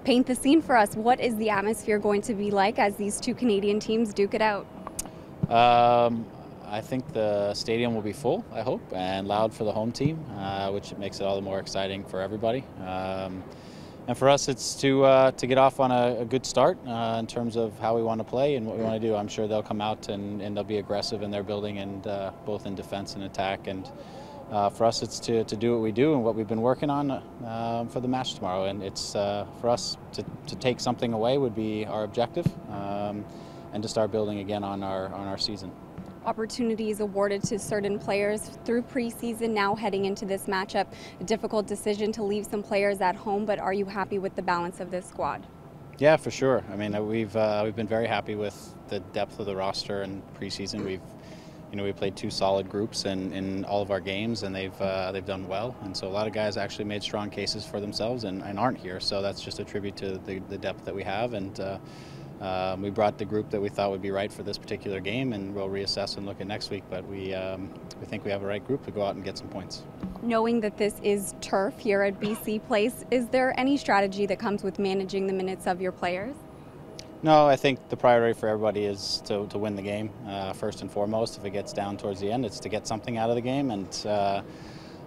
Paint the scene for us. What is the atmosphere going to be like as these two Canadian teams duke it out? I think the stadium will be full, I hope, and loud for the home team, which makes it all the more exciting for everybody. And for us, it's to get off on a good start in terms of how we want to play and what we want to do. I'm sure they'll come out and they'll be aggressive in their building, and both in defense and attack. And for us, it's to do what we do and what we've been working on for the match tomorrow. And it's for us to take something away would be our objective, and to start building again on our season. Opportunities awarded to certain players through preseason, now heading into this matchup. A difficult decision to leave some players at home, but are you happy with the balance of this squad? Yeah, for sure. I mean, we've been very happy with the depth of the roster in preseason. We played two solid groups in all of our games, and they've done well. And so a lot of guys actually made strong cases for themselves and aren't here. So that's just a tribute to the depth that we have. And we brought the group that we thought would be right for this particular game, and we'll reassess and look at next week. But we think we have a right group to go out and get some points. Knowing that this is turf here at BC Place, is there any strategy that comes with managing the minutes of your players? No, I think the priority for everybody is to win the game first and foremost. If it gets down towards the end, it's to get something out of the game. And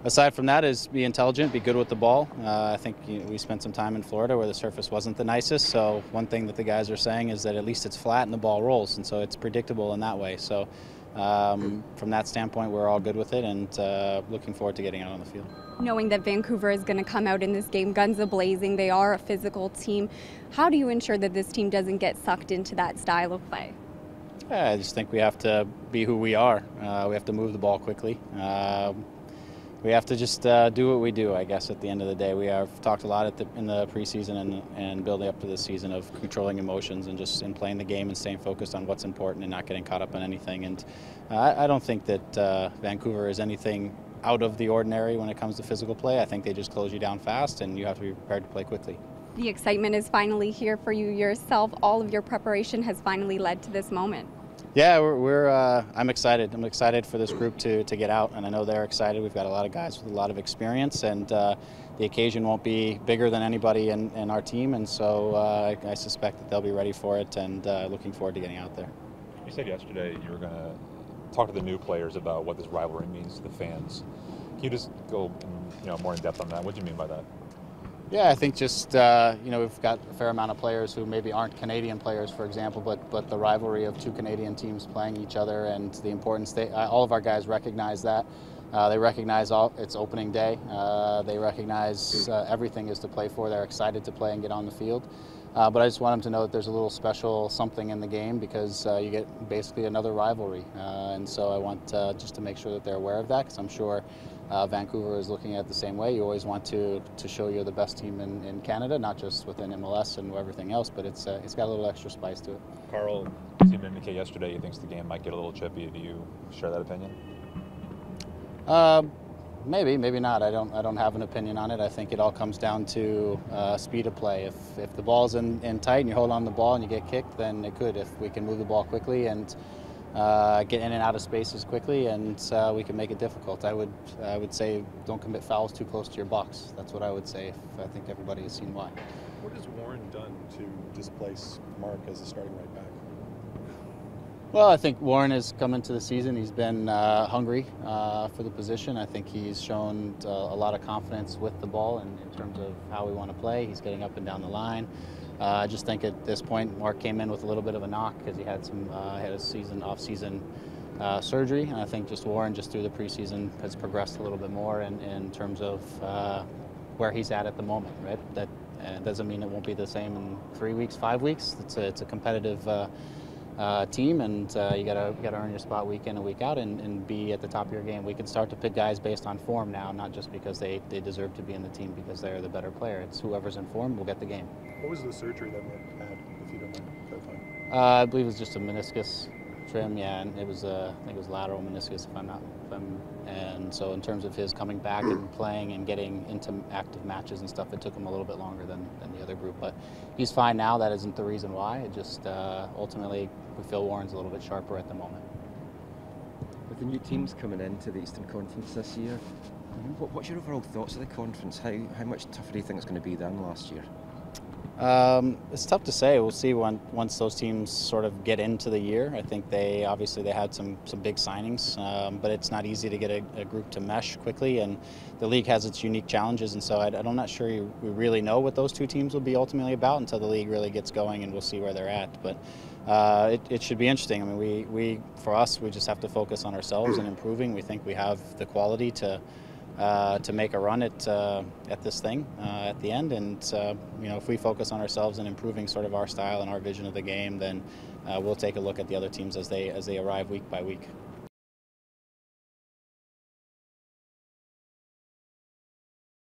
aside from that is be intelligent, be good with the ball. I think we spent some time in Florida where the surface wasn't the nicest. So one thing that the guys are saying is that at least it's flat and the ball rolls. And so it's predictable in that way. So from that standpoint, we're all good with it, and looking forward to getting out on the field. Knowing that Vancouver is going to come out in this game guns a-blazing, they are a physical team. How do you ensure that this team doesn't get sucked into that style of play? Yeah, I just think we have to be who we are. We have to move the ball quickly. We have to just do what we do, I guess, at the end of the day. We have talked a lot in the preseason and building up to this season of controlling emotions and just in playing the game and staying focused on what's important and not getting caught up in anything. And I don't think that Vancouver is anything out of the ordinary when it comes to physical play. I think they just close you down fast, and you have to be prepared to play quickly. The excitement is finally here for you yourself. All of your preparation has finally led to this moment. Yeah, I'm excited. I'm excited for this group to get out, and I know they're excited. We've got a lot of guys with a lot of experience, and the occasion won't be bigger than anybody in our team, and so I suspect that they'll be ready for it, and looking forward to getting out there. You said yesterday you were going to talk to the new players about what this rivalry means to the fans. Can you just go more in depth on that? What do you mean by that? Yeah, I think just, we've got a fair amount of players who maybe aren't Canadian players, for example, but the rivalry of two Canadian teams playing each other and the importance, all of our guys recognize that. They recognize it's opening day. They recognize everything is to play for. They're excited to play and get on the field. But I just want them to know that there's a little special something in the game because you get basically another rivalry. And so I want just to make sure that they're aware of that, because I'm sure Vancouver is looking at it the same way. You always want to show you're the best team in Canada, not just within MLS and everything else, but it's got a little extra spice to it. Carl seemed to indicate yesterday he thinks the game might get a little chippy. Do you share that opinion? Maybe, maybe not. I don't have an opinion on it. I think it all comes down to speed of play. If the ball's in tight and you hold on the ball and you get kicked, then it could. If we can move the ball quickly and get in and out of spaces quickly, and we can make it difficult. I would say don't commit fouls too close to your box. That's what I would say. I think everybody has seen why. What has Warren done to displace Mark as a starting right back? Well, I think Warren has come into the season. He's been hungry for the position. I think he's shown a lot of confidence with the ball in terms of how we want to play. He's getting up and down the line. I just think at this point, Mark came in with a little bit of a knock because he had a off-season surgery, and I think just Warren, just through the preseason, has progressed a little bit more in terms of where he's at the moment. Right? That doesn't mean it won't be the same in 3 weeks, 5 weeks. It's a competitive team, and you gotta earn your spot week in and week out and be at the top of your game. We can start to pick guys based on form now, not just because they deserve to be in the team because they're the better player. It's whoever's in form will get the game. What was the surgery that Mark had, if you don't mind clarifying? I believe it was just a meniscus trim, yeah, and it was I think it was lateral meniscus and so in terms of his coming back and playing and getting into active matches and stuff, it took him a little bit longer than the other group, but he's fine now. That isn't the reason why. It just ultimately we feel Warren's a little bit sharper at the moment. With the new teams coming into the Eastern Conference this year, what's your overall thoughts of the conference? How much tougher do you think it's going to be than last year? It's tough to say. We'll see once those teams sort of get into the year. I think they had some big signings, but it's not easy to get a group to mesh quickly, and the league has its unique challenges, and so I'm not sure we really know what those two teams will be ultimately about until the league really gets going, and we'll see where they're at. But it should be interesting. I mean, for us, we just have to focus on ourselves and improving. We think we have the quality to make a run at this thing at the end, and if we focus on ourselves and improving sort of our style and our vision of the game, then we'll take a look at the other teams as they arrive week by week.